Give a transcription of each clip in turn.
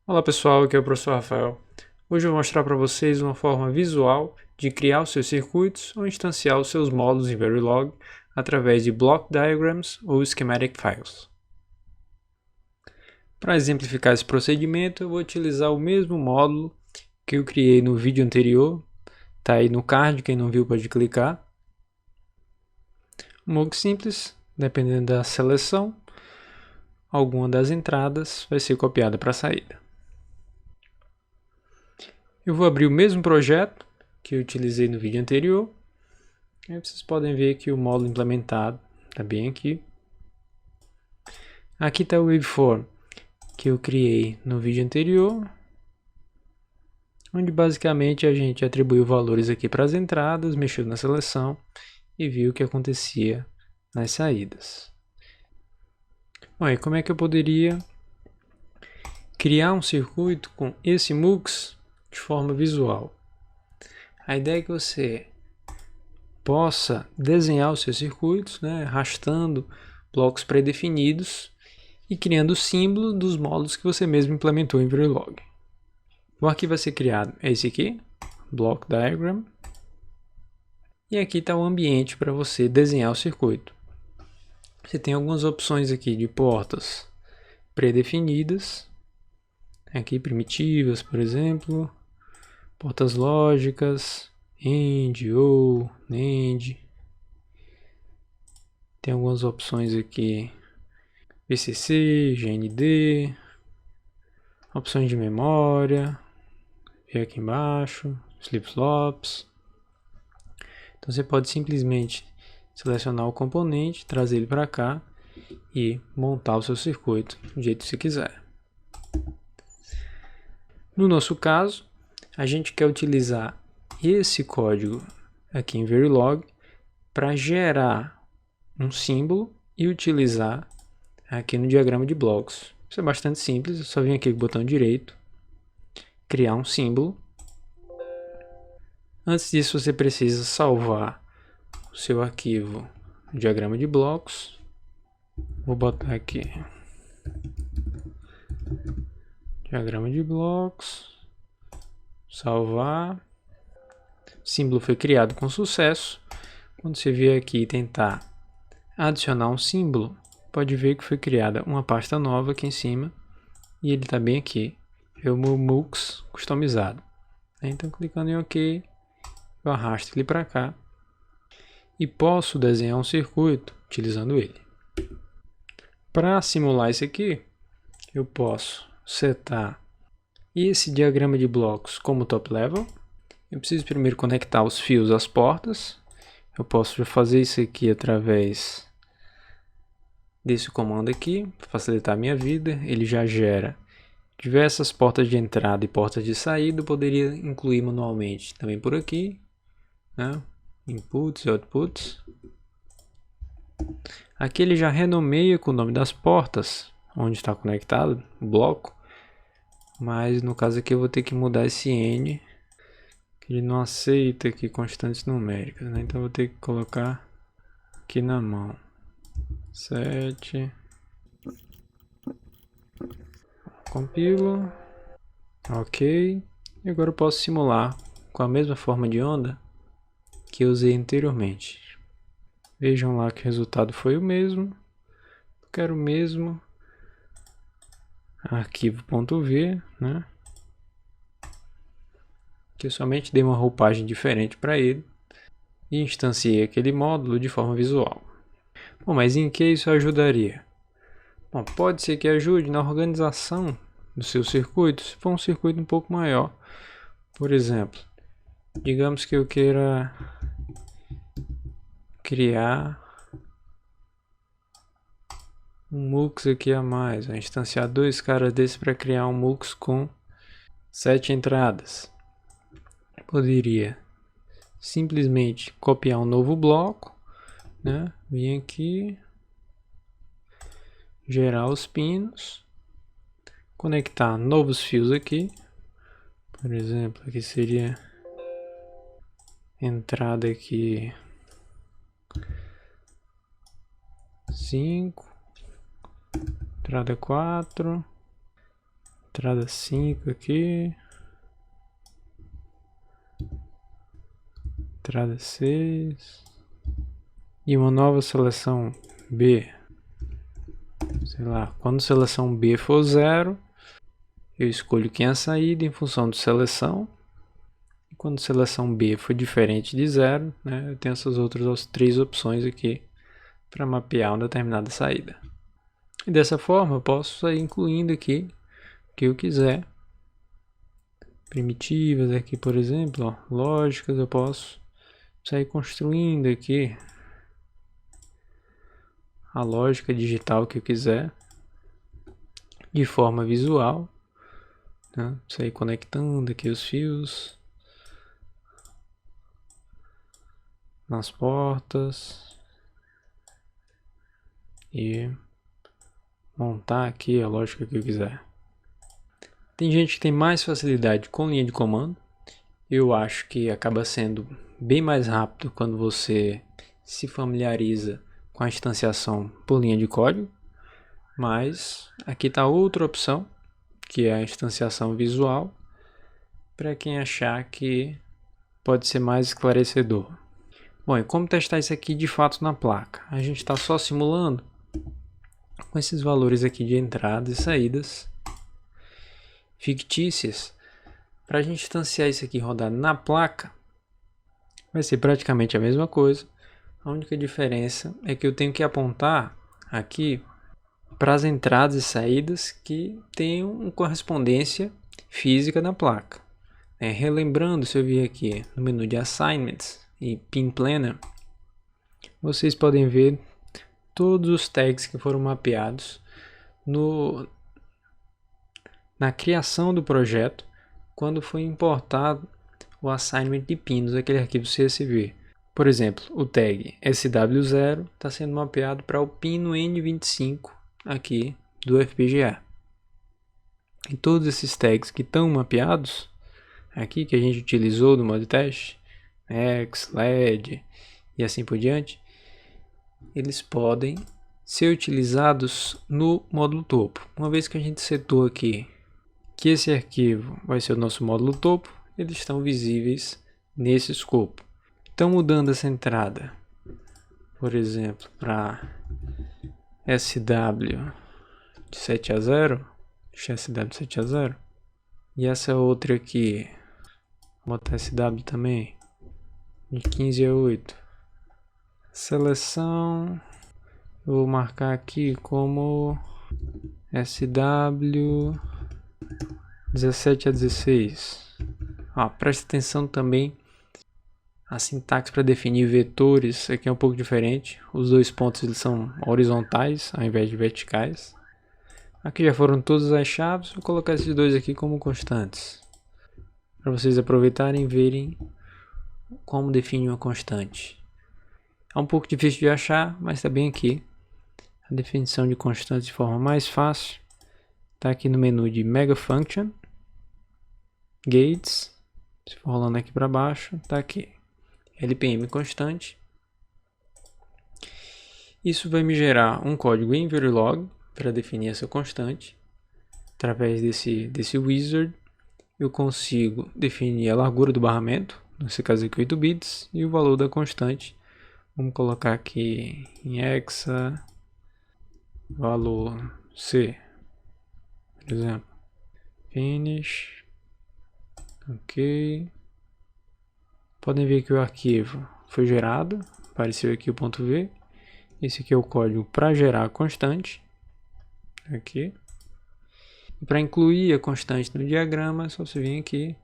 Olá pessoal, aqui é o professor Rafael. Hoje eu vou mostrar para vocês uma forma visual de criar os seus circuitos ou instanciar os seus módulos em Verilog através de Block Diagrams ou Schematic Files. Para exemplificar esse procedimento, eu vou utilizar o mesmo módulo que eu criei no vídeo anterior. Está aí no card, quem não viu pode clicar. Um MOOC simples, dependendo da seleção, alguma das entradas vai ser copiada para a saída. Eu vou abrir o mesmo projeto que eu utilizei no vídeo anterior. Aí vocês podem ver que o módulo implementado está bem aqui. Aqui está o waveform que eu criei no vídeo anterior, onde basicamente a gente atribuiu valores aqui para as entradas, mexeu na seleção e viu o que acontecia nas saídas. Bom, e como é que eu poderia criar um circuito com esse MUX de forma visual? A ideia é que você possa desenhar os seus circuitos, arrastando blocos pré-definidos e criando o símbolo dos módulos que você mesmo implementou em Verilog. O arquivo a ser criado é esse aqui, Block Diagram, e aqui está o ambiente para você desenhar o circuito. Você tem algumas opções aqui de portas pré-definidas, aqui primitivas, por exemplo, portas lógicas, AND, OR, NAND. Tem algumas opções aqui, VCC, GND, opções de memória, e aqui embaixo, flip-flops. Então você pode simplesmente selecionar o componente, trazer ele para cá e montar o seu circuito do jeito que você quiser. No nosso caso, a gente quer utilizar esse código aqui em Verilog para gerar um símbolo e utilizar aqui no diagrama de blocos. Isso é bastante simples, é só vir aqui com o botão direito, criar um símbolo. Antes disso, você precisa salvar o seu arquivo no diagrama de blocos. Vou botar aqui diagrama de blocos, salvar. O símbolo foi criado com sucesso. Quando você vier aqui e tentar adicionar um símbolo, pode ver que foi criada uma pasta nova aqui em cima e ele está bem aqui, é o meu MUX customizado. Então, clicando em OK, eu arrasto ele para cá e posso desenhar um circuito utilizando ele. Para simular isso aqui, eu posso setar esse diagrama de blocos como top level. Eu preciso primeiro conectar os fios às portas. Eu posso fazer isso aqui através desse comando aqui, para facilitar a minha vida. Ele já gera diversas portas de entrada e portas de saída. Eu poderia incluir manualmente também por aqui, inputs e outputs. Aqui ele já renomeia com o nome das portas, onde está conectado o bloco. Mas no caso aqui eu vou ter que mudar esse N, que ele não aceita aqui constantes numéricas, então eu vou ter que colocar aqui na mão. 7. Compilo. Ok. E agora eu posso simular com a mesma forma de onda que eu usei anteriormente. Vejam lá que o resultado foi o mesmo. Eu quero o mesmo arquivo.v, que eu somente dei uma roupagem diferente para ele e instanciei aquele módulo de forma visual. Bom, mas em que isso ajudaria? Bom, pode ser que ajude na organização do seu circuito, se for um circuito um pouco maior. Por exemplo, digamos que eu queira criar um MUX aqui a mais, vou instanciar dois caras desses para criar um MUX com 7 entradas. Poderia simplesmente copiar um novo bloco, vir aqui, gerar os pinos, conectar novos fios aqui. Por exemplo, aqui seria entrada aqui 5, entrada 4, Entrada 5 aqui. Entrada 6. E uma nova seleção B. Sei lá, quando seleção B for 0, eu escolho quem é a saída em função de seleção. E quando seleção B for diferente de 0, né, eu tenho essas outras 3 opções aqui para mapear uma determinada saída. E dessa forma eu posso sair incluindo aqui o que eu quiser. Primitivas aqui, por exemplo, ó, lógicas, eu posso sair construindo aqui a lógica digital que eu quiser de forma visual, né? Sair conectando aqui os fios nas portas e montar aqui a lógica que eu quiser. Tem gente que tem mais facilidade com linha de comando. Eu acho que acaba sendo bem mais rápido quando você se familiariza com a instanciação por linha de código. Mas aqui está outra opção, que é a instanciação visual, para quem achar que pode ser mais esclarecedor. Bom, e como testar isso aqui de fato na placa? A gente está só simulando com esses valores aqui de entradas e saídas fictícias. Para a gente instanciar isso aqui e rodar na placa, vai ser praticamente a mesma coisa. A única diferença é que eu tenho que apontar aqui para as entradas e saídas que tenham uma correspondência física na placa. Relembrando, se eu vir aqui no menu de Assignments e Pin Planner, vocês podem ver todos os tags que foram mapeados na criação do projeto, quando foi importado o assignment de pinos, aquele arquivo CSV. Por exemplo, o tag SW0 está sendo mapeado para o pino N25 aqui do FPGA. E todos esses tags que estão mapeados aqui, que a gente utilizou no modo teste, X, LED e assim por diante, eles podem ser utilizados no módulo topo. Uma vez que a gente setou aqui que esse arquivo vai ser o nosso módulo topo, eles estão visíveis nesse escopo. Então, mudando essa entrada, por exemplo, para SW de 7 a 0, deixa SW de 7 a 0, e essa outra aqui, vou botar SW também, de 15 a 8. Seleção, eu vou marcar aqui como SW 17 a 16. Preste atenção também a sintaxe para definir vetores aqui é um pouco diferente. Os dois pontos eles são horizontais ao invés de verticais. Aqui já foram todas as chaves. Vou colocar esses dois aqui como constantes para vocês aproveitarem e verem como definir uma constante. É um pouco difícil de achar, mas está bem aqui. A definição de constantes de forma mais fácil está aqui no menu de Mega Function, Gates. Se for rolando aqui para baixo, está aqui. LPM constante. Isso vai me gerar um código em Verilog para definir essa constante. Através desse wizard, eu consigo definir a largura do barramento, nesse caso aqui 8 bits, e o valor da constante. Vamos colocar aqui em hexa, valor C, por exemplo. Finish. Ok. Podem ver que o arquivo foi gerado, apareceu aqui o ponto .v. Esse aqui é o código para gerar a constante. Aqui. E para incluir a constante no diagrama, é só você vir aqui,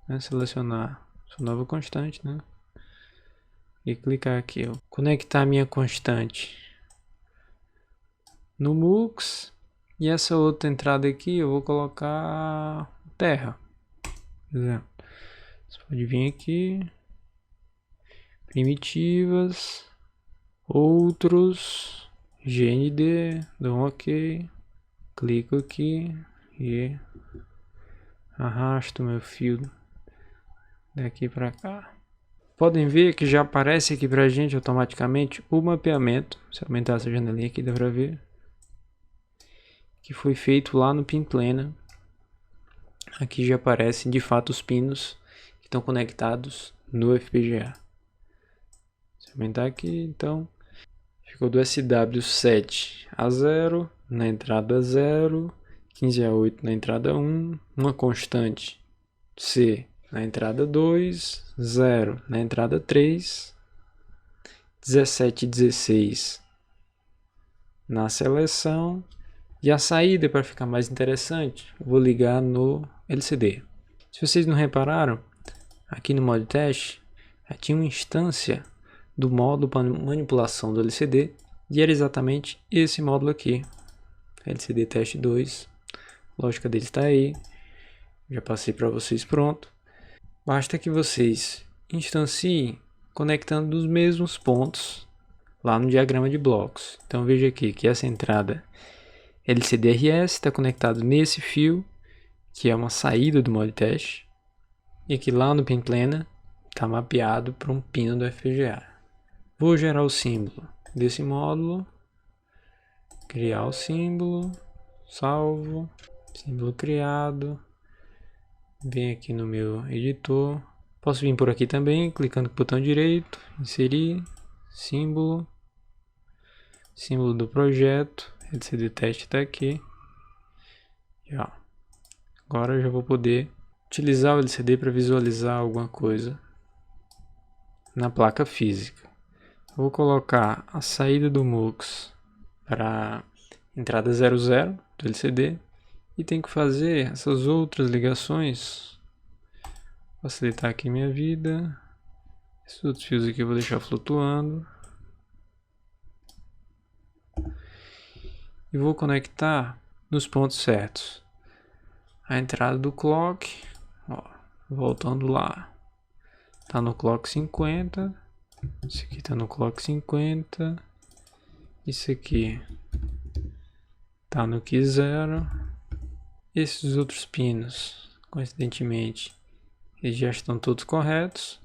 né, selecionar sua nova constante, né, e clicar aqui. Conectar a minha constante no MUX. E essa outra entrada aqui eu vou colocar terra, por exemplo. Você pode vir aqui, primitivas, outros, GND, dou um OK, clico aqui e arrasto meu fio daqui para cá. Podem ver que já aparece aqui pra gente automaticamente o mapeamento. Se eu aumentar essa janelinha aqui dá pra ver que foi feito lá no Pin Planner aqui já aparecem de fato os pinos que estão conectados no FPGA. Se aumentar aqui, então, ficou do SW7 a 0, na entrada 0, 15 a 8 na entrada 1, uma constante C na entrada 2, 0 na entrada 3, 17 e 16 na seleção, e a saída, para ficar mais interessante, eu vou ligar no LCD. Se vocês não repararam, aqui no modo teste, tinha uma instância do módulo para manipulação do LCD, e era exatamente esse módulo aqui, LCD Teste 2. A lógica dele está aí, já passei para vocês pronto. Basta que vocês instanciem conectando os mesmos pontos lá no diagrama de blocos. Então veja aqui que essa entrada LCD-RS está conectado nesse fio, que é uma saída do modo teste, e que lá no pin plena está mapeado para um pino do FPGA. Vou gerar o símbolo desse módulo, criar o símbolo, salvo, símbolo criado, vem aqui no meu editor, posso vir por aqui também, clicando com o botão direito, inserir, símbolo, símbolo do projeto, LCD teste está aqui, e ó, agora eu já vou poder utilizar o LCD para visualizar alguma coisa na placa física. Vou colocar a saída do MUX para entrada 00 do LCD e tenho que fazer essas outras ligações, facilitar aqui minha vida. Esses outros fios aqui eu vou deixar flutuando e vou conectar nos pontos certos. A entrada do clock, ó, voltando lá, tá no clock 50, isso aqui tá no clock 50, isso aqui tá no key 0. Esses outros pinos, coincidentemente, eles já estão todos corretos,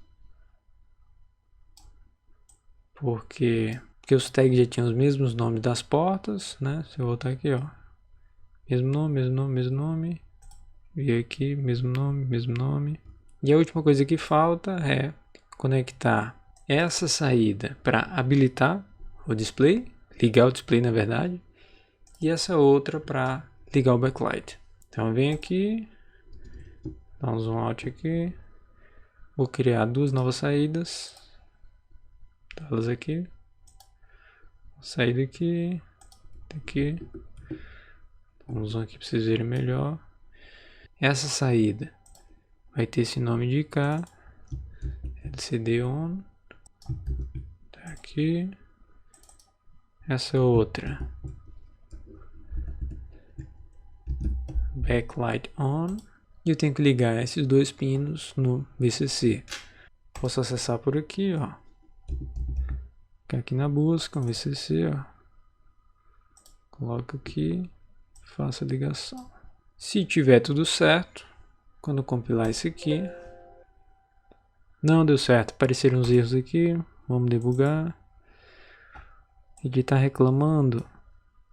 porque os tags já tinham os mesmos nomes das portas, né? Se eu voltar aqui, ó, mesmo nome, mesmo nome, mesmo nome, e aqui, mesmo nome, mesmo nome. E a última coisa que falta é conectar essa saída para habilitar o display, ligar o display na verdade, e essa outra para ligar o backlight. Então vem aqui, dá um zoom out aqui, vou criar duas novas saídas, elas aqui, saída aqui, aqui, dá um zoom aqui para vocês verem melhor. Essa saída vai ter esse nome de cá, LCD on, tá aqui. Essa outra, backlight on, e eu tenho que ligar esses dois pinos no VCC. Posso acessar por aqui, ó, aqui na busca, VCC, ó, coloco aqui, faço a ligação. Se tiver tudo certo, quando eu compilar isso aqui, não deu certo, apareceram uns erros aqui, vamos debugar. Ele está reclamando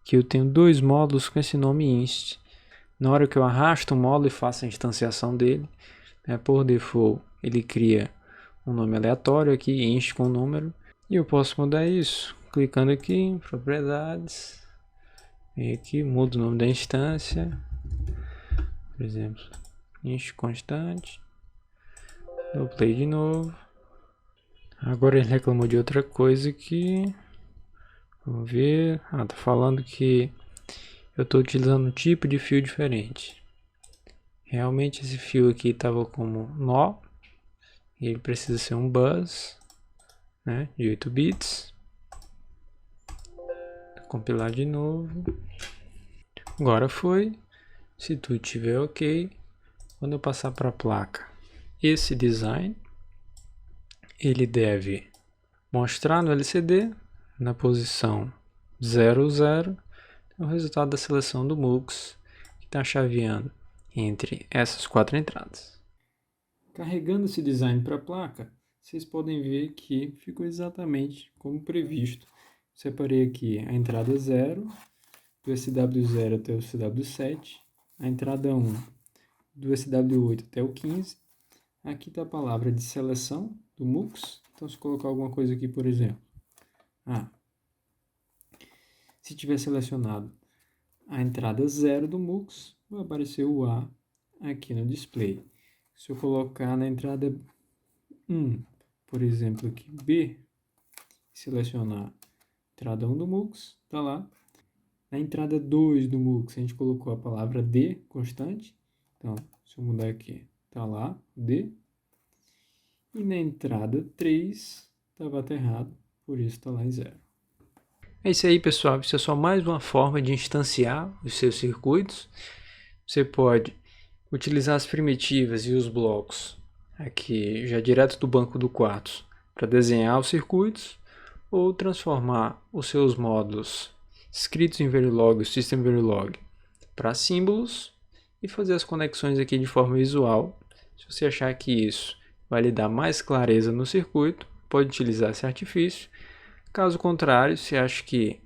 que eu tenho dois módulos com esse nome inst. Na hora que eu arrasto o módulo e faço a instanciação dele, por default ele cria um nome aleatório aqui, inst com número, e eu posso mudar isso, clicando aqui em propriedades, e aqui mudo o nome da instância, por exemplo, inst constante, dou play de novo. Agora ele reclamou de outra coisa aqui, vamos ver, tá falando que eu estou utilizando um tipo de fio diferente. Realmente esse fio aqui estava como nó, e ele precisa ser um bus, né, de 8 bits. Vou compilar de novo. Agora foi. Se tudo estiver ok, quando eu passar para a placa esse design, ele deve mostrar no LCD, na posição 00, o resultado da seleção do MUX, que está chaveando entre essas quatro entradas. Carregando esse design para a placa, vocês podem ver que ficou exatamente como previsto. Separei aqui a entrada 0, do SW0 até o SW7, a entrada 1 do SW8 até o 15. Aqui está a palavra de seleção do MUX. Então, se colocar alguma coisa aqui, por exemplo. Se tiver selecionado a entrada 0 do MUX, vai aparecer o A aqui no display. Se eu colocar na entrada 1, por exemplo, aqui B, selecionar a entrada 1 do MUX, está lá. Na entrada 2 do MUX, a gente colocou a palavra D constante. Então, se eu mudar aqui, está lá, D. E na entrada 3, estava errado, por isso está lá em 0. É isso aí, pessoal. Isso é só mais uma forma de instanciar os seus circuitos. Você pode utilizar as primitivas e os blocos aqui já direto do banco do Quartz para desenhar os circuitos, ou transformar os seus módulos escritos em Verilog, o System Verilog, para símbolos e fazer as conexões aqui de forma visual. Se você achar que isso vai lhe dar mais clareza no circuito, pode utilizar esse artifício. Caso contrário, se acha que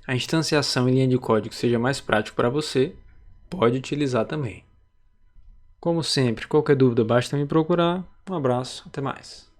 a instanciação em linha de código seja mais prático para você, pode utilizar também. Como sempre, qualquer dúvida basta me procurar. Um abraço, até mais.